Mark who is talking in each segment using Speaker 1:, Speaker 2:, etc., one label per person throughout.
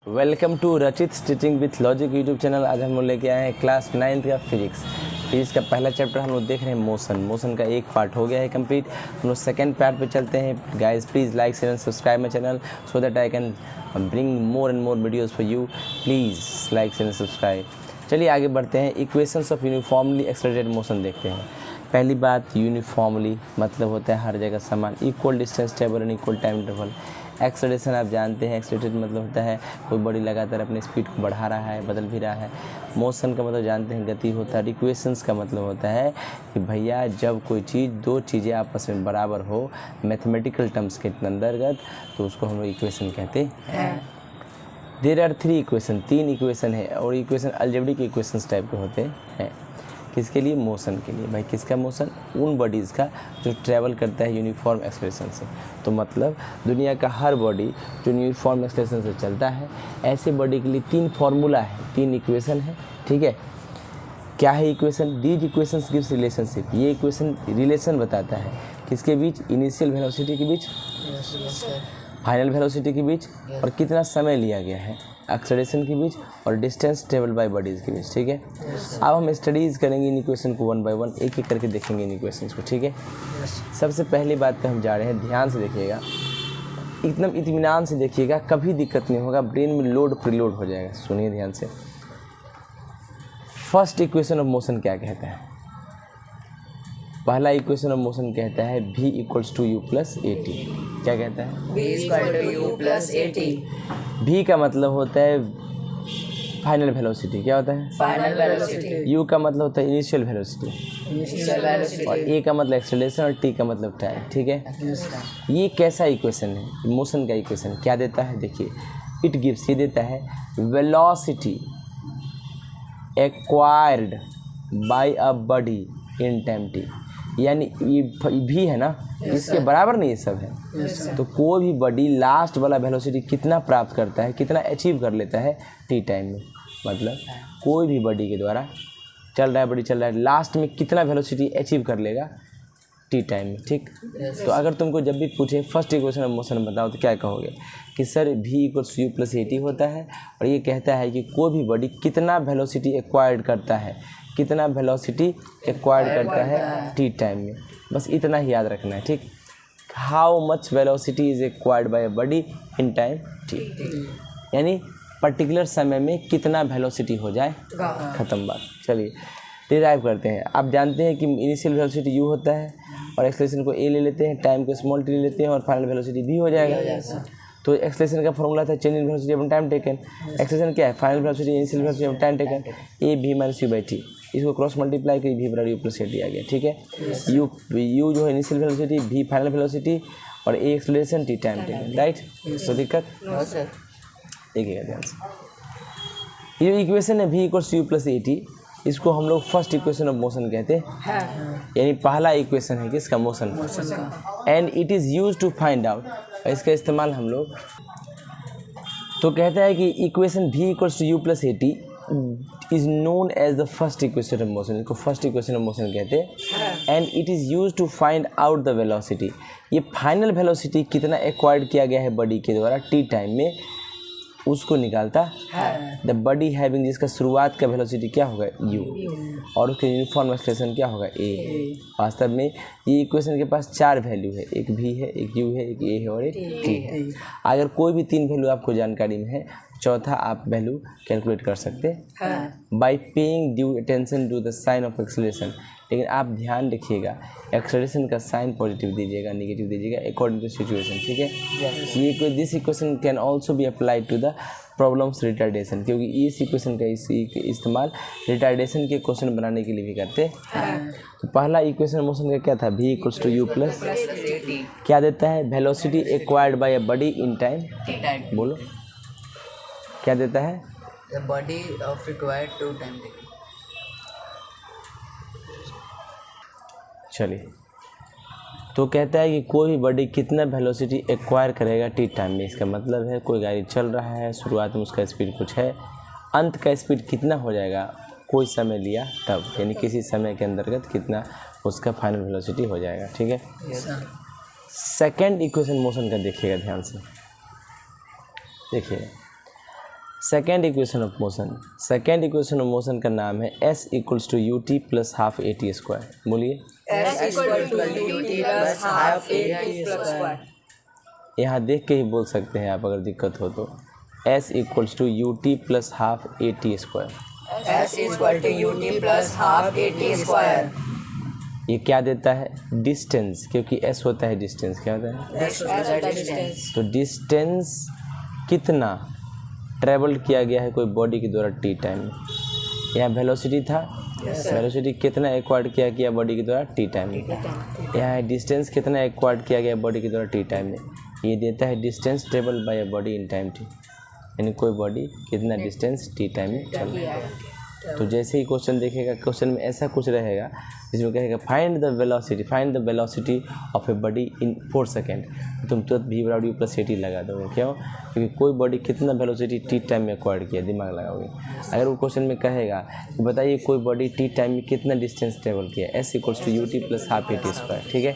Speaker 1: Welcome to रचित stitching with logic YouTube channel. आज हम लोग लेके आए हैं क्लास 9th का फिजिक्स का पहला चैप्टर हम लोग देख रहे हैं मोशन का एक पार्ट हो गया है कंप्लीट। हम लोग सेकंड पार्ट पे चलते हैं। Guys please like share and subscribe my channel so that I can bring more and more videos for you. Please like share and subscribe. चलिए आगे बढ़ते हैं। Equations of uniformly accelerated motion देखते हैं। पहली बात, यूनिफॉर्मली मतलब होता है हर जगह समान, equal distance travel and equal time travel. Acceleration आप जानते हैं, एक्सेलरेटेड मतलब होता है कोई बॉडी लगातार अपने स्पीड को बढ़ा रहा है, बदल भी रहा है। मोशन का मतलब जानते हैं गति होता है। इक्वेशंस का मतलब होता है कि भैया जब कोई चीज़ दो चीज़ें आपस में बराबर हो मैथमेटिकल टर्म्स के अंतर्गत तो उसको हम लोग इक्वेशन कहते हैं। देयर आर 3 इक्वेशन, 3 इक्वेशन है और इक्वेशन अलजेब्रिक इक्वेशंस टाइप के होते हैं। किसके लिए? मोशन के लिए। भाई किसका मोशन? उन बॉडीज़ का जो ट्रैवल करता है यूनिफॉर्म एक्सेलरेशन से। तो मतलब दुनिया का हर बॉडी जो यूनिफॉर्म एक्सेलरेशन से चलता है, ऐसे बॉडी के लिए 3 फार्मूला है, 3 इक्वेशन है। ठीक है, क्या है equation? These equations gives relationship. ये इक्वेशन रिलेशन बताता है किसके बीच? इनिशियल वेलोसिटी के बीच, फाइनल वेलोसिटी के बीच, और कितना समय लिया गया है एक्सेलरेशन के बीच, और डिस्टेंस ट्रेवल बाय बॉडीज़ के बीच। ठीक है, अब हम स्टडीज़ करेंगे इन इक्वेशन को 1 बाय 1, एक एक करके देखेंगे इन इक्वेशंस को। ठीक है, सबसे पहली बात पे हम जा रहे हैं, ध्यान से देखिएगा, एकदम इत्मीनान से देखिएगा, कभी दिक्कत नहीं होगा, ब्रेन में लोड प्रीलोड हो जाएगा। सुनिए ध्यान से। फर्स्ट इक्वेशन ऑफ मोशन क्या कहता है? पहला इक्वेशन ऑफ मोशन कहता है v equals to you plus A T. क्या कहता है?
Speaker 2: v equal to you plus A T.
Speaker 1: v का मतलब होता है फाइनल वेलोसिटी। क्या होता है?
Speaker 2: Final velocity.
Speaker 1: u का मतलब होता है इनिशियल वेलोसिटी,
Speaker 2: इनिशियल वेलोसिटी।
Speaker 1: और a का मतलब एक्सेलरेशन और t का मतलब टाइम। ठीक है, ये कैसा इक्वेशन है? मोशन का इक्वेशन क्या देता है? देखिए, इट गिव्स, ये देता है velocity acquired by a body in time t। यानी ये भी है ना, इसके बराबर नहीं ये सब है। तो कोई भी बॉडी लास्ट वाला वेलोसिटी कितना प्राप्त करता है, कितना अचीव कर लेता है टी टाइम में। मतलब कोई भी बॉडी के द्वारा चल रहा है, बॉडी चल रहा है, लास्ट में कितना वेलोसिटी अचीव कर लेगा टी टाइम में। ठीक, तो अगर तुमको जब भी पूछे फर्स्ट इक्वेशन ऑफ मोशन बताओ तो क्या कहोगे? कि sir v equals you plus A T होता है, और ये कहता है कि कोई भी बॉडी कितना वेलोसिटी एक्वायर्ड करता है, कितना वेलोसिटी एक्वायर्ड करता है टी टाइम में। बस इतना ही याद रखना है। ठीक, how much velocity is acquired by a body in time T, यानी पर्टिकुलर समय में कितना वेलोसिटी हो जाए, ख़त्म बात। चलिए डिराइव करते हैं। आप जानते हैं कि इनिशियल वेलोसिटी u होता है, और एक्सेलरेशन को a ले लेते हैं, टाइम को स्मॉल t ले लेते हैं, और फाइनल वेलोसिटी v हो जाएगा। तो एक्सेलरेशन का फॉर्मूला था change in velocity upon time taken. Acceleration क्या है? Final velocity initial velocity upon time taken, a v minus you by T. इसको क्रॉस मल्टीप्लाई करी, v बराबर यू प्लस ए टी आ गया। ठीक है, u जो है initial velocity, v final velocity, और a acceleration, t time taken. Right, तो दिक्कत देखिएगा ध्यान से। ये इक्वेशन है v equals you plus A T, इसको हम लोग फर्स्ट इक्वेशन ऑफ मोशन कहते हैं। यानी पहला इक्वेशन है किसका? मोशन का। And it is use to find out, इसका इस्तेमाल हम लोग तो कहता है कि equation v equals to you plus A T is known as the first equation of motion. इसको फर्स्ट इक्वेशन ऑफ मोशन कहते हैं। And it is use to find out the velocity, ये फाइनल वेलोसिटी कितना एक्वायर्ड किया गया है body के द्वारा टी टाइम में, उसको निकालता है। द बॉडी हैविंग, जिसका शुरुआत का वेलोसिटी क्या होगा? u, और उसके यूनिफॉर्म एक्सेलरेशन क्या होगा? a। वास्तव में ये इक्वेशन के पास 4 वैल्यू है, एक v है, एक u है, एक a है, और एक t है। अगर कोई भी 3 वैल्यू आपको जानकारी में है, चौथा आप वैल्यू कैलकुलेट कर सकते हैं by paying due attention to the sign of acceleration. लेकिन आप ध्यान रखिएगा, एक्सेलरेशन का साइन पॉजिटिव दीजिएगा, नेगेटिव दीजिएगा अकॉर्डिंग टू सिचुएशन। ठीक है, ये this equation can also be applied to the problems retardation, क्योंकि इस इक्वेशन का इस्तेमाल रिटार्डेशन के क्वेश्चन बनाने के लिए भी करते हैं। तो पहला इक्वेशन मोशन का क्या था? v equals to you plus क्या देता है? Velocity acquired by a body in time. बोलो क्या देता है?
Speaker 2: The body of required to time taken.
Speaker 1: चलिए, तो कहता है कि कोई भी बॉडी कितना वेलोसिटी एक्वायर करेगा टी टाइम में। इसका मतलब है कोई गाड़ी चल रहा है, शुरुआत में उसका स्पीड कुछ है, अंत का स्पीड कितना हो जाएगा कोई समय लिया तब, यानी किसी समय के अंतर्गत कितना उसका फाइनल वेलोसिटी हो जाएगा। ठीक है, सेकंड इक्वेशन मोशन का देखिएगा ध्यान से। देखिए second equation of motion, second equation of motion का नाम है s equals to U T plus half A T square. बोलिए
Speaker 2: S equal to ut plus half at square.
Speaker 1: यहाँ देख के ही बोल सकते हैं आप अगर दिक्कत हो तो। s equals to U T plus half A T square.
Speaker 2: S equal to ut plus half at square.
Speaker 1: ये क्या देता है? डिस्टेंस, क्योंकि s होता है डिस्टेंस। क्या होता है?
Speaker 2: Distance.
Speaker 1: तो डिस्टेंस कितना ट्रेवल किया गया है कोई बॉडी के द्वारा टी टाइम में। यहाँ वेलोसिटी था, वेलोसिटी कितना एक्वायर्ड किया गया बॉडी के द्वारा टी टाइम में। यहाँ डिस्टेंस कितना एक्वायर्ड किया गया बॉडी के द्वारा टी टाइम में। ये देता है distance travel bye a body in time T, यानी कोई बॉडी कितना डिस्टेंस टी टाइम में चल रहा है। तो जैसे ही क्वेश्चन देखेगा, क्वेश्चन में ऐसा कुछ रहेगा जिसमें कहेगा find the velocity of a body in 4 second, तुम तुरंत v बराबर u प्लस ए टी लगा दोगे। क्यों? क्योंकि कोई बॉडी कितना वेलोसिटी टी टाइम में एक्वायर्ड किया, दिमाग लगाओगे। अगर वो क्वेश्चन में कहेगा कि बताइए कोई बॉडी टी टाइम में कितना डिस्टेंस ट्रेवल किया, s equals to U T plus half A T square. ठीक है,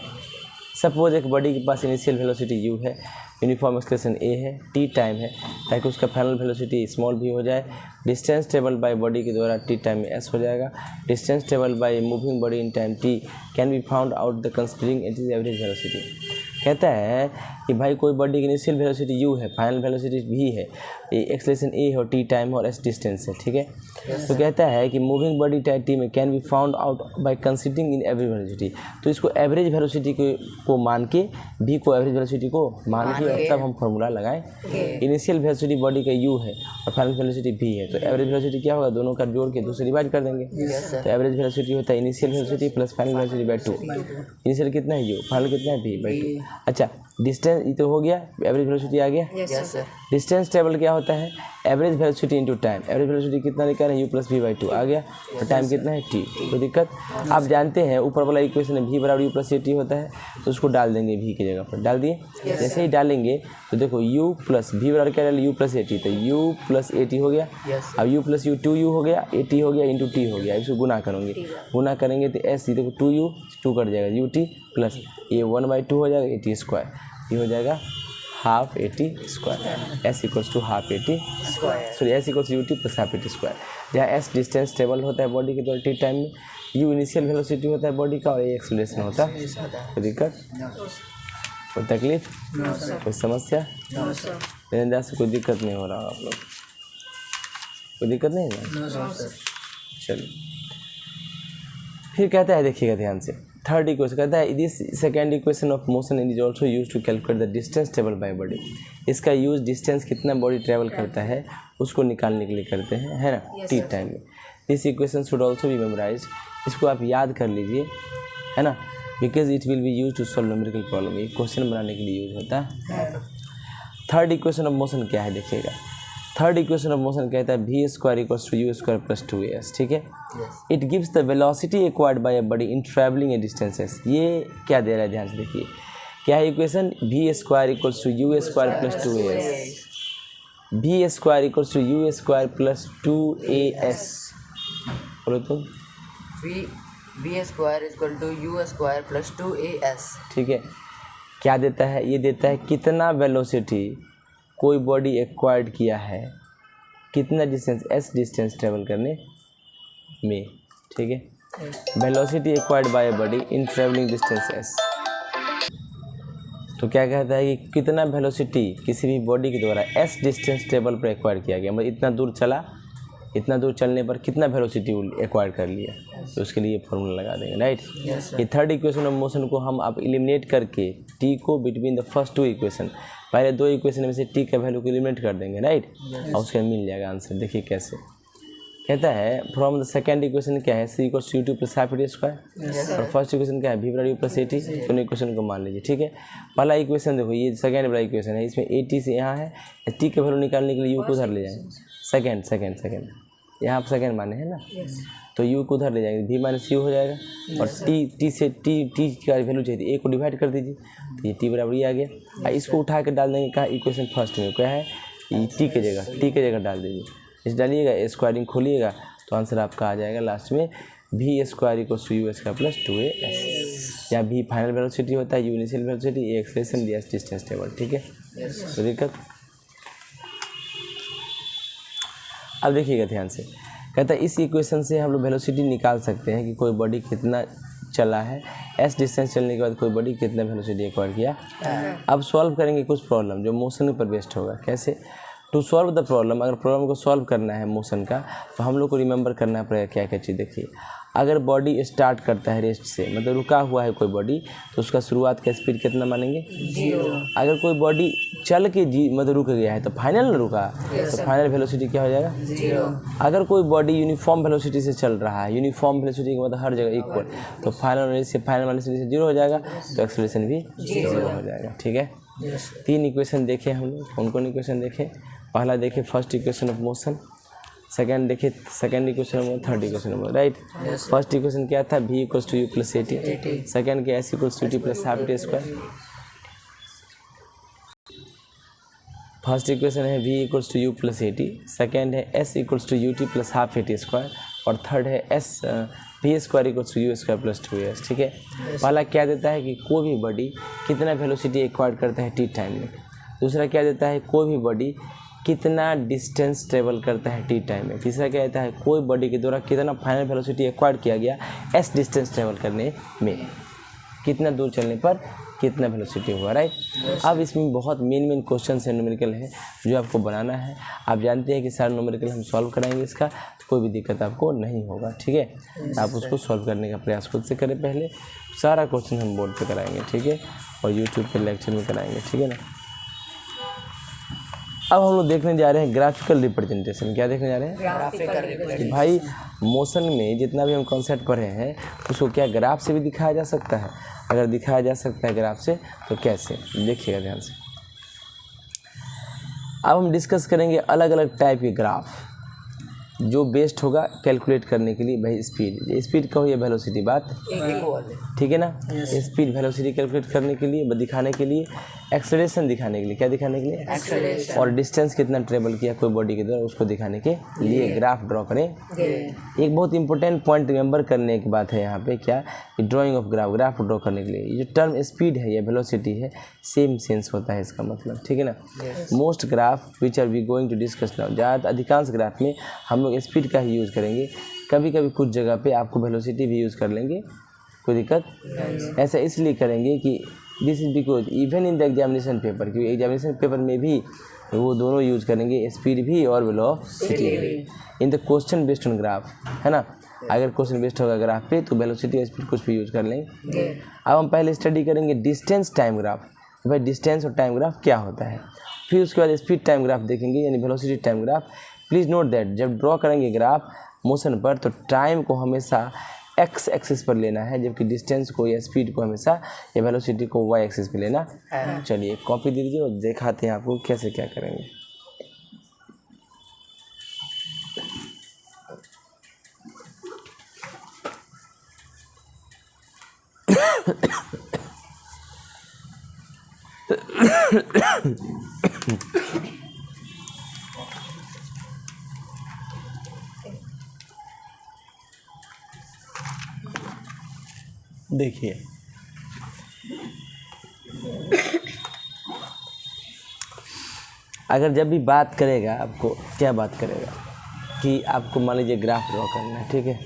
Speaker 1: सपोज एक बॉडी के पास इनिशियल वेलोसिटी u है, यूनिफॉर्म एक्सप्रेशन a है, t टाइम है, ताकि उसका फाइनल वेलोसिटी स्मॉल v हो जाए। डिस्टेंस ट्रेवल बाय बॉडी के द्वारा t टाइम में s हो जाएगा। Distance travel by moving body in time t can be found out the considering it is average velocity. कहता है कि भाई कोई बॉडी की इनिशियल वेलोसिटी u है, फाइनल वेलोसिटी v है, एक्सलेशन a है और t टाइम है और s डिस्टेंस है। ठीक है, तो कहता है कि मूविंग बॉडी t में can be found out by considering in average velocity. तो इसको एवरेज वेलोसिटी को मान के, v को एवरेज वेलोसिटी को मान के तब हम फॉर्मूला लगाएं। इनिशियल वेलोसिटी बॉडी का u है और फाइनल वेलोसिटी v है, तो एवरेज वेलोसिटी क्या होगा? दोनों का जोड़ के 2 से डिवाइड कर देंगे। तो एवरेज वेलोसिटी होता है initial velocity plus final velocity bye 2। Initial कितना है u, फाइनल कितना है v बाय 2। अच्छा, डिस्टेंस ये तो हो गया, एवरेज वेलोसिटी आ गया।
Speaker 2: Yes sir.
Speaker 1: डिस्टेंस ट्रेवल क्या होता है? Average velocity into time. Average velocity कितना निकाल रहे हैं? u प्लस वी बाई 2 आ गया, और टाइम कितना है t। कोई दिक्कत? आप जानते हैं ऊपर वाला इक्वेशन में v बराबर u प्लस ए टी होता है, तो उसको डाल देंगे v की जगह पर। डाल दिए? जैसे ही डालेंगे तो देखो u प्लस v बराबर क्या डाले? u प्लस ए टी, तो u प्लस ए टी हो गया। अब u प्लस u 2u हो गया, ए टी हो गया इंटू टी हो गया। इसको गुना करेंगे तो s देखो 2u 2 कट जाएगा, u टी प्लस ये 1/2 हो जाएगा, ए टी स्क्वायर, ये हो जाएगा half A T square. S equals to half A t sorry, s equals u T plus half A T square, जहाँ एस डिस्टेंस ट्रेवल होता है बॉडी के द्वारा टी टाइम में, यू इनिशियल वेलोसिटी होता है बॉडी का, और ए एक्सेलरेशन होता है। कोई दिक्कत? कोई तकलीफ? कोई समस्या? मेरे अंदाज से कोई दिक्कत नहीं हो रहा आप लोग, कोई दिक्कत नहीं है ना? चलिए, फिर कहता है, देखिएगा ध्यान से, थर्ड इक्वेशन कहता है this second equation of motion is also use to calculate the distance travel by body. इसका यूज डिस्टेंस कितना बॉडी ट्रेवल करता है उसको निकालने के लिए करते हैं, है ना, टी टाइम में। This equation should also be memorise, इसको आप याद कर लीजिए, है ना, because it will be use to solve numerical problem. ये क्वेश्चन बनाने के लिए यूज होता है। थर्ड इक्वेशन ऑफ मोशन क्या है देखिएगा। थर्ड इक्वेशन ऑफ मोशन कहता है v square equals to you square plus 2as। ठीक है, it gives the velocity acquired by a body in travelling a distances. ये क्या दे रहा है, ध्यान से देखिए, क्या है equation? V square equals to you square plus 2as। V square equals to you square plus 2as। बोलो तुम।
Speaker 2: v square is equal to u square plus 2as.
Speaker 1: ठीक है, क्या देता है? ये देता है कितना वेलोसिटी कोई बॉडी एक्वायर्ड किया है, कितना डिस्टेंस, s डिस्टेंस ट्रेवल करने में। ठीक है, velocity acquired by body in travelling distance s। तो क्या कहता है कि कितना वेलोसिटी किसी भी बॉडी के द्वारा s डिस्टेंस ट्रेवल पर एक्वायर किया गया, मतलब इतना दूर चला, इतना दूर चलने पर कितना वेलोसिटी एक्वायर कर लिया, तो उसके लिए फॉर्मूला लगा देंगे, राइट। ये थर्ड इक्वेशन ऑफ मोशन को हम आप एलिमिनेट करके t को बिटवीन द फर्स्ट 2 इक्वेशन, पहले 2 इक्वेशन में से t का वैल्यू को एलिमिनेट कर देंगे, राइट, और उसका मिल जाएगा आंसर। देखिए कैसे कहता है, फ्रॉम द सेकेंड इक्वेशन क्या है, C equals to you plus half A T square, और फर्स्ट इक्वेशन क्या है, वी बराबर यू प्लस ए टी। दोनों इक्वेशन को मान लीजिए। ठीक है, पहला इक्वेशन देखो, ये सेकेंड वाला इक्वेशन है, इसमें ए टी से यहाँ है, टी का वैल्यू निकालने के लिए यू को उधर ले जाएंगे, सेकेंड यहाँ आप सेकेंड माने हैं ना, तो यू को उधर ले जाएंगे, वी माइनस यू हो जाएगा, और टी से टी का वैल्यू चाहिए, ए को डिवाइड कर दीजिए, तो ये टी बराबर ये आ गया। इसको उठा के डाल देंगे कहाँ, इक्वेशन फर्स्ट में क्या है, टी के जगह डाल दीजिए, इस डालिएगा, स्क्वायरिंग खोलिएगा, तो आंसर आपका आ जाएगा लास्ट में v square equals to you square plus 2as। या वी फाइनल वेलोसिटी होता है, u initial velocity, a acceleration, d distance table. ठीक है, तो दिक्कत अब देखिएगा ध्यान से, कहता है इस इक्वेशन से हम लोग वेलोसिटी निकाल सकते हैं कि कोई बॉडी कितना चला है, एस डिस्टेंस चलने के बाद कोई बॉडी कितना वेलोसिटी एक्वायर किया। अब सॉल्व करेंगे कुछ प्रॉब्लम जो मोशन पर बेस्ड होगा। कैसे? टू सॉल्व द प्रॉब्लम, अगर प्रॉब्लम को सॉल्व करना है मोशन का, तो हम लोग को रिमेंबर करना पड़ेगा क्या क्या चीज़। देखिए, अगर बॉडी स्टार्ट करता है रेस्ट से, मतलब रुका हुआ है कोई बॉडी, तो उसका शुरुआत का स्पीड कितना मानेंगे?
Speaker 2: 0।
Speaker 1: अगर कोई बॉडी चल के मतलब रुक गया है तो फाइनल ना रुका, तो फाइनल वेलोसिटी क्या हो जाएगा?
Speaker 2: 0।
Speaker 1: अगर कोई बॉडी यूनिफॉर्म वेलोसिटी से चल रहा है, यूनिफॉर्म वेलोसिटी का मतलब हर जगह इक्वल, तो फाइनल वेलोसिटी से 0 हो जाएगा, तो एक्सेलरेशन भी 0 हो जाएगा। ठीक है, 3 इक्वेशन देखे हम लोग। कौन कौन इक्वेशन देखे? पहला देखे first equation of motion, second देखे second equation of third equation of, right. First equation क्या था? v equals to you plus 80, second के s equals to T plus half T square. First equation है v equals to you plus 80, second है s equals to U T plus half T square, और third है v square equals to you square plus 2s। ठीक है, पहला क्या देता है कि कोई भी बॉडी कितना वेलोसिटी एक्वायर करता है t टाइम में। दूसरा क्या देता है? कोई भी बॉडी कितना डिस्टेंस ट्रेवल करता है टी टाइम में। तीसरा क्या कहता है? कोई बॉडी के द्वारा कितना फाइनल वेलोसिटी एक्वायर किया गया एस डिस्टेंस ट्रेवल करने में, कितना दूर चलने पर कितना वेलोसिटी हुआ, राइट। अब इसमें बहुत मेन क्वेश्चन है, न्यूमेरिकल है, जो आपको बनाना है। आप जानते हैं कि सारा न्यूमेरिकल हम सॉल्व कराएंगे, इसका कोई भी दिक्कत आपको नहीं होगा। ठीक है, आप उसको सॉल्व करने का प्रयास खुद से करें। पहले सारा क्वेश्चन हम बोर्ड पे कराएंगे, ठीक है, और यूट्यूब पे लेक्चर में कराएंगे, ठीक है ना। अब हम लोग देखने जा रहे हैं ग्राफिकल रिप्रेजेंटेशन। क्या देखने जा रहे हैं?
Speaker 2: Graphical representation.
Speaker 1: भाई मोशन में जितना भी हम कॉन्सेप्ट पढ़े हैं उसको क्या ग्राफ से भी दिखाया जा सकता है? अगर दिखाया जा सकता है ग्राफ से तो कैसे, देखिएगा ध्यान से। अब हम डिस्कस करेंगे अलग अलग टाइप के ग्राफ जो बेस्ट होगा कैलकुलेट करने के लिए। भाई स्पीड कहो या वेलोसिटी, बात
Speaker 2: इक्वल,
Speaker 1: ठीक है ना। स्पीड वेलोसिटी कैलकुलेट करने के लिए, दिखाने के लिए, एक्सेलरेशन दिखाने के लिए, क्या दिखाने के लिए?
Speaker 2: एक्सेलरेशन।
Speaker 1: और डिस्टेंस कितना ट्रेवल किया कोई बॉडी के द्वारा, उसको दिखाने के लिए ग्राफ ड्रॉ करें। एक बहुत इंपॉर्टेंट पॉइंट रिमेंबर करने की बात है यहाँ पे, क्या? ड्राइंग ऑफ ग्राफ ड्रॉ करने के लिए ये जो टर्म स्पीड है या वेलोसिटी है, सेम सेंस होता है इसका मतलब, ठीक है ना। Most graph which are we going to discuss now, ज़्यादा अधिकांश ग्राफ में हम लोग स्पीड का ही यूज़ करेंगे। कभी कभी कुछ जगह पे आपको वेलोसिटी भी यूज़ कर लेंगे, कोई दिक्कत। ऐसा इसलिए करेंगे कि this is because even in the examination paper, क्योंकि एग्जामिनेशन पेपर में भी वो दोनों यूज़ करेंगे, स्पीड भी और वेलोसिटी भी। In the question based on graph, है ना। अगर क्वेश्चन बेस्ड होगा ग्राफ पे तो वेलोसिटी और स्पीड कुछ भी यूज़ कर लेंगे। अब हम पहले स्टडी करेंगे डिस्टेंस टाइम ग्राफ। भाई डिस्टेंस और टाइम ग्राफ क्या होता है, फिर उसके बाद स्पीड टाइम ग्राफ देखेंगे, यानी velocity time graph. Please note that जब ड्रॉ करेंगे ग्राफ मोशन पर तो टाइम को हमेशा एक्स एक्सिस पर लेना है, जबकि डिस्टेंस को या स्पीड को हमेशा या वेलोसिटी को वाई एक्सिस पर लेना। चलिए कॉपी दे दीजिए और दिखाते हैं आपको कैसे क्या करेंगे। देखिए अगर जब भी बात करेगा आपको, क्या बात करेगा कि आपको मान लीजिए ग्राफ ड्रॉ करना है, ठीक है,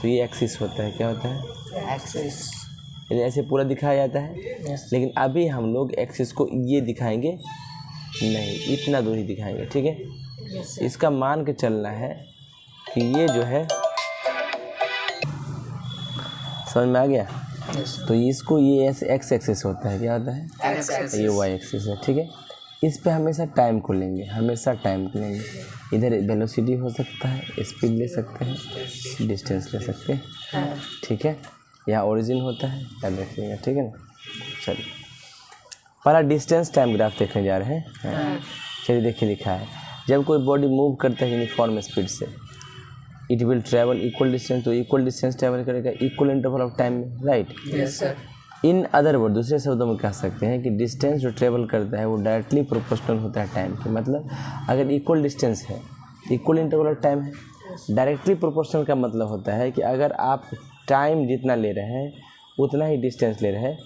Speaker 1: तो ये एक्सिस होता है, क्या होता है?
Speaker 2: एक्सिस।
Speaker 1: ऐसे पूरा दिखाया जाता है। लेकिन अभी हम लोग एक्सिस को ये दिखाएंगे नहीं, इतना दूर ही दिखाएंगे, ठीक है। इसका मान के चलना है कि ये जो है, समझ में आ गया? तो इसको ये एक्स एक्सिस होता है, क्या होता है? ये वाई एक्सिस है, ठीक है। इस पे हमेशा टाइम को लेंगे, हमेशा टाइम को लेंगे। इधर वेलोसिटी हो सकता है, स्पीड ले सकते हैं, डिस्टेंस ले सकते हैं, ठीक है। यहाँ ओरिजिन होता है, याद रखिएगा, ठीक है ना। चलिए पहला डिस्टेंस टाइम ग्राफ देखने जा रहे हैं। चलिए देखिए लिखा है, जब कोई बॉडी मूव करता है यूनिफॉर्म स्पीड से, it will travel equal distance, तो इक्वल डिस्टेंस ट्रैवल करेगा इक्वल इंटरवल ऑफ टाइम में, right.
Speaker 2: Yes sir.
Speaker 1: In other word, दूसरे शब्दों में कह सकते हैं कि डिस्टेंस जो ट्रेवल करता है वो डायरेक्टली प्रोपोर्शनल होता है टाइम के। मतलब अगर इक्वल डिस्टेंस है, इक्वल इंटरवल ऑफ टाइम है, डायरेक्टली प्रोपोर्शनल का मतलब होता है कि अगर आप टाइम जितना ले रहे हैं उतना ही डिस्टेंस ले रहे हैं,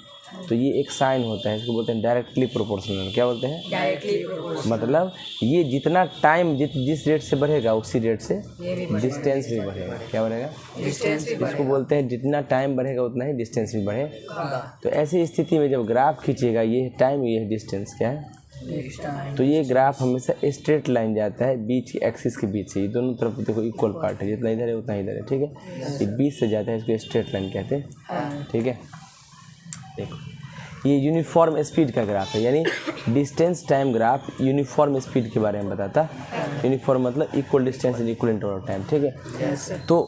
Speaker 1: तो ये एक साइन होता है, इसको बोलते हैं डायरेक्टली प्रोपोर्शनल। क्या बोलते हैं?
Speaker 2: Directly proportional.
Speaker 1: मतलब ये जितना टाइम जिस रेट से बढ़ेगा उसी रेट से डिस्टेंस भी बढ़ेगा। क्या बढ़ेगा?
Speaker 2: डिस्टेंस भी
Speaker 1: इसको बोलते हैं जितना टाइम बढ़ेगा उतना ही डिस्टेंस भी बढ़ेगा। तो ऐसी स्थिति में जब ग्राफ खींचेगा, ये टाइम ये डिस्टेंस क्या है, तो ये ग्राफ हमेशा स्ट्रेट लाइन जाता है बीच एक्सिस के बीच से। ये दोनों तरफ देखो इक्वल पार्ट है, जितना इधर है उतना इधर है, ठीक है। ये बीच से जाता है, इसको स्ट्रेट लाइन कहते हैं, ठीक है। देखो ये यूनिफॉर्म स्पीड का ग्राफ है, यानी distance time graph uniform speed के बारे में बताता है। यूनिफॉर्म मतलब equal distance and equal interval of time, ठीक है। तो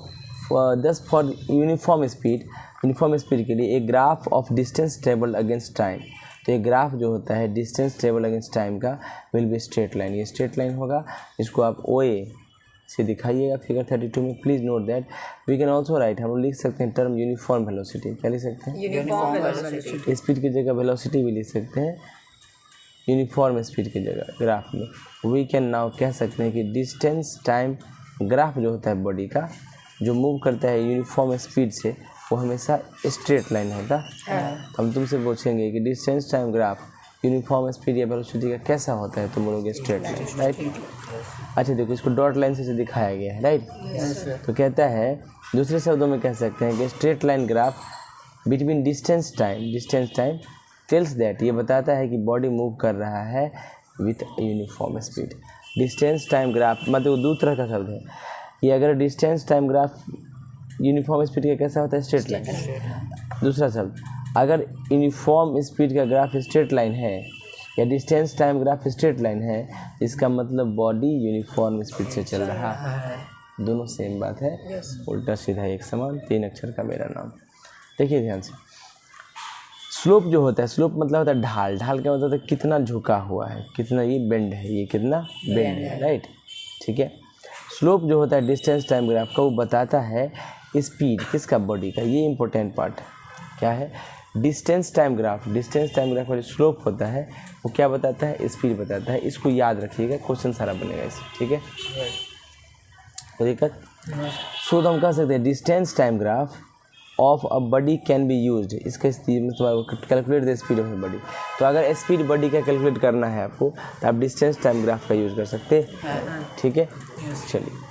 Speaker 1: दस फॉर यूनिफॉर्म स्पीड के लिए एक graph of distance travelled against time, तो ये ग्राफ जो होता है डिस्टेंस ट्रेवल अगेंस्ट टाइम का विल बी स्ट्रेट लाइन। ये स्ट्रेट लाइन होगा, इसको आप OA से दिखाइएगा फिगर 32 में। Please note that we can also write, हम लोग लिख सकते हैं टर्म यूनिफॉर्म वेलोसिटी। क्या लिख सकते हैं?
Speaker 2: Uniform velocity.
Speaker 1: स्पीड की जगह वेलोसिटी भी लिख सकते हैं, यूनिफॉर्म स्पीड की जगह ग्राफ में। वी कैन नाउ कह सकते हैं कि डिस्टेंस टाइम ग्राफ जो होता है बॉडी का, जो मूव करता है यूनिफॉर्म स्पीड से, वो हमेशा स्ट्रेट लाइन होता है। हम तुमसे पूछेंगे कि distance time graph uniform speed या वेलोसिटी का कैसा होता है, तुम बोलोगे स्ट्रेट लाइन, राइट। अच्छा देखो, इसको डॉट लाइन से दिखाया गया है, राइट। तो कहता है, दूसरे शब्दों में कह सकते हैं कि straight line graph between distance time tells that, ये बताता है कि बॉडी मूव कर रहा है with uniform speed. Distance time graph मतलब दो तरह का शब्द है ये। अगर distance time graph uniform speed का कैसा होता है, स्ट्रेट लाइन। दूसरा शब्द, अगर यूनिफॉर्म स्पीड का ग्राफ स्ट्रेट लाइन है या distance time graph straight line है, इसका मतलब बॉडी यूनिफॉर्म स्पीड से चल रहा है। दोनों सेम बात है, उल्टा सीधा एक समान, 3 अक्षर का मेरा नाम। देखिए ध्यान से, स्लोप जो होता है, स्लोप मतलब होता है ढाल। ढाल क्या मतलब होता है, कितना झुका हुआ है, कितना ये बेंड है, ये कितना बेंड है, राइट, ठीक है। स्लोप जो होता है डिस्टेंस टाइम ग्राफ का, वो बताता है स्पीड किसका, बॉडी का। ये इंपॉर्टेंट पार्ट क्या है, डिस्टेंस टाइम ग्राफ का जो स्लोप होता है वो क्या बताता है, स्पीड बताता है। इसको याद रखिएगा, क्वेश्चन सारा बनेगा इससे, ठीक है। कोई दिक्कत? सो तो हम कह सकते हैं distance time graph of a body can be used, इसका मतलब calculate the speed of a body. तो अगर स्पीड बॉडी का कैलकुलेट करना है आपको, तो आप डिस्टेंस टाइम ग्राफ का यूज़ कर सकते हैं, ठीक है। चलिए,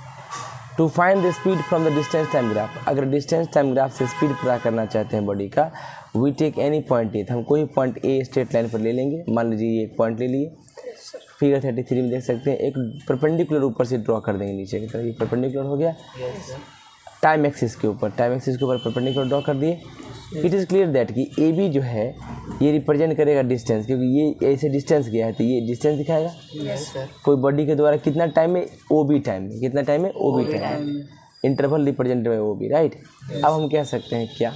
Speaker 1: to find the speed from the distance time graph, अगर डिस्टेंस टाइम ग्राफ से स्पीड पता करना चाहते हैं बॉडी का, we take any point a, हम कोई पॉइंट ए स्ट्रेट लाइन पर ले लेंगे। मान लीजिए एक पॉइंट ले लिए, फिगर 33 में देख सकते हैं, एक परपेंडिकुलर ऊपर से ड्रॉ कर देंगे नीचे की तरफ। ये परपेंडिकुलर हो गया टाइम एक्सिस के ऊपर, परपेंडिकुलर ड्रॉ कर दिए। इट इज़ क्लियर दैट कि ए बी जो है ये रिप्रेजेंट करेगा डिस्टेंस, क्योंकि ये ऐसे डिस्टेंस गया है तो ये डिस्टेंस दिखाएगा। कोई बॉडी के द्वारा कितना टाइम में, ओ बी टाइम में, कितना टाइम में, ओ बी टाइम में, interval represent by O B, right. अब हम कह सकते हैं क्या,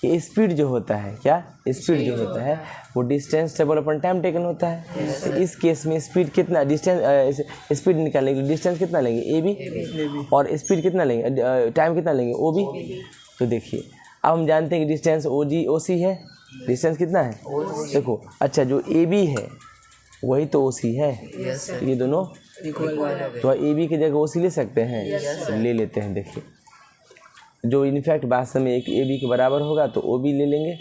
Speaker 1: ये स्पीड जो होता है, क्या स्पीड जो होता है वो डिस्टेंस टेबल अपन टाइम टेकन होता है। तो इस केस में स्पीड कितना, डिस्टेंस स्पीड निकालने के लिए डिस्टेंस कितना लेंगे, ए बी, और स्पीड कितना लेंगे, टाइम कितना लेंगे, ओ बी। तो देखिए अब हम जानते हैं कि डिस्टेंस ओ सी है, डिस्टेंस कितना है, देखो अच्छा जो ए बी है वही तो ओ सी है, ये दोनों तो ए बी की जगह ओ सी ले सकते हैं, ले लेते हैं। देखिए जो इनफैक्ट वास्तव में एक ए बी के बराबर होगा तो ओ बी ले लेंगे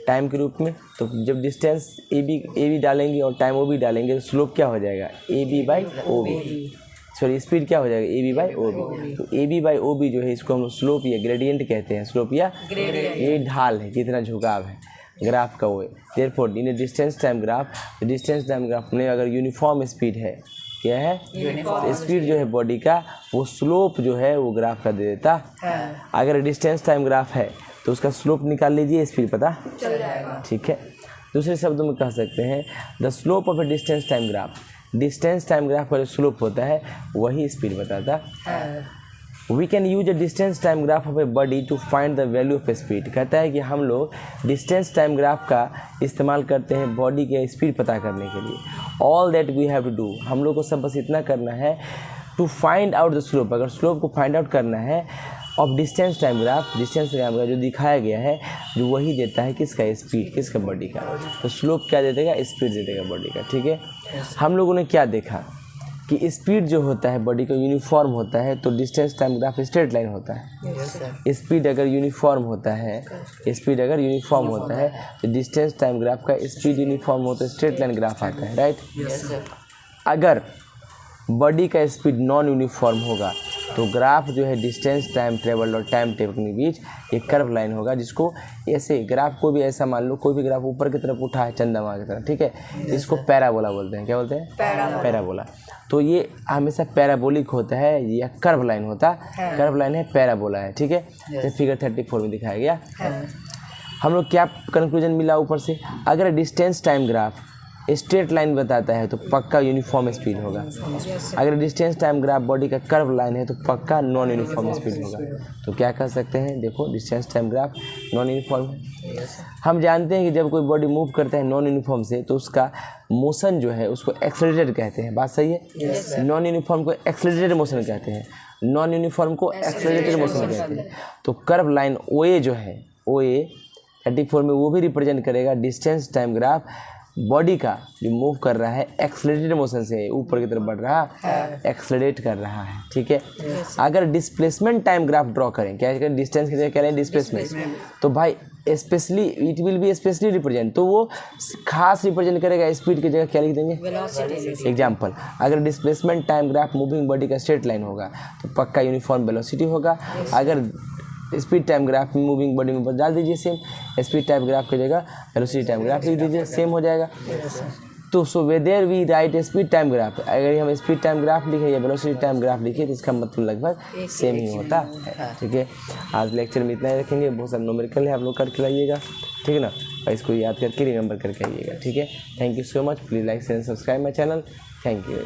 Speaker 1: टाइम के रूप में। तो जब डिस्टेंस ए बी डालेंगे और टाइम ओ बी डालेंगे तो स्लोप क्या हो जाएगा, A B by O B, sorry speed क्या हो जाएगा, A B by O B. तो A B by O B जो है इसको हम स्लोप या ग्रेडियंट कहते हैं। स्लोप या ये ढाल है, कितना झुकाव है ग्राफ का वो है। Therefore in distance time graph में अगर यूनिफॉर्म स्पीड है, क्या है, स्पीड जो है बॉडी का, वो स्लोप जो है वो ग्राफ का दे देता। अगर डिस्टेंस टाइम ग्राफ है तो उसका स्लोप निकाल लीजिए, स्पीड पता चल जाएगा, ठीक है। दूसरे शब्दों में कह सकते हैं the slope of a distance time graph का जो स्लोप होता है वही स्पीड बताता है। We can use a distance time graph of a body to find the value of speed. कहता है कि हम लोग डिस्टेंस टाइम ग्राफ का इस्तेमाल करते हैं बॉडी के स्पीड पता करने के लिए। All that we have to do, हम लोग को सब बस इतना करना है, to find out the slope, अगर स्लोप को फाइंड आउट करना है ऑफ डिस्टेंस टाइम ग्राफ जो दिखाया गया है, जो वही देता है किसका, स्पीड, किसका, बॉडी का। तो स्लोप क्या दे देगा, स्पीड दे देगा बॉडी का, ठीक है। हम लोगों ने क्या देखा कि स्पीड जो होता है बॉडी का यूनिफॉर्म होता है तो distance time graph straight line होता है।
Speaker 2: Yes sir.
Speaker 1: स्पीड अगर यूनिफॉर्म होता है, स्पीड अगर यूनिफॉर्म होता है तो डिस्टेंस टाइम ग्राफ का स्पीड यूनिफॉर्म होता है, स्ट्रेट लाइन ग्राफ आता है, राइट।
Speaker 2: Yes sir.
Speaker 1: अगर बॉडी का स्पीड नॉन यूनिफॉर्म होगा तो ग्राफ जो है डिस्टेंस टाइम ट्रेवल और टाइम टेबल के बीच एक कर्व लाइन होगा, जिसको ऐसे ग्राफ को भी ऐसा मान लो, कोई भी ग्राफ ऊपर की तरफ उठा है चंद्रमा की तरफ, ठीक है, इसको पैराबोला बोलते हैं। क्या बोलते हैं? पैराबोला। तो ये हमेशा पैराबोलिक होता है या कर्व लाइन होता है, कर्व लाइन है, पैराबोला है, ठीक है। जैसे फिगर 34 में दिखाया गया। हम लोग क्या कंक्लूजन मिला ऊपर से, अगर distance time graph straight line बताता है तो पक्का यूनिफॉर्म स्पीड होगा। अगर डिस्टेंस टाइम ग्राफ बॉडी का कर्व लाइन है तो पक्का नॉन यूनिफॉर्म स्पीड होगा। तो क्या कर सकते हैं, देखो distance time graph non uniform है। हम जानते हैं कि जब कोई बॉडी मूव करता है नॉन यूनिफॉर्म से तो उसका मोशन जो है उसको एक्सेलरेटेड कहते हैं। बात सही है? नॉन यूनिफॉर्म को एक्सेलरेटेड मोशन कहते हैं, नॉन यूनिफॉर्म को एक्सेलरेटेड मोशन कहते हैं। तो कर्व लाइन OA जो है, OA 34 में वो भी रिप्रेजेंट करेगा डिस्टेंस टाइम ग्राफ बॉडी का जो मूव कर रहा है एक्सेलरेटेड मोशन से, ऊपर की तरफ बढ़ रहा है, एक्सेलरेट कर रहा है, ठीक है। अगर डिस्प्लेसमेंट टाइम ग्राफ ड्रॉ करें, क्या करें, डिस्टेंस की जगह कह रहे हैं डिस्प्लेसमेंट, तो भाई specially it will be specially represent, तो वो खास रिप्रेजेंट करेगा, स्पीड की जगह क्या लिख देंगे, एग्जाम्पल। अगर displacement time graph moving body का स्ट्रेट लाइन होगा तो पक्का यूनिफॉर्म वेलोसिटी होगा। अगर स्पीड टाइम ग्राफ में मूविंग बॉडी में डाल दीजिए सेम, स्पीड टाइम ग्राफ की जगह वेलोसिटी टाइम ग्राफ लिख दीजिए, सेम हो जाएगा। तो so whether we write speed time graph, अगर हम स्पीड टाइम ग्राफ लिखे या वेलोसिटी टाइम ग्राफ लिखे तो इसका मतलब लगभग सेम ही होता है, ठीक है। आज लेक्चर में इतना ही रखेंगे, बहुत सारा न्यूमेरिकल है, आप लोग करके लाइएगा, ठीक है ना, और इसको याद करके रिमेंबर करके आइएगा, ठीक है। Thank you so much, please like share subscribe my channel, thank you.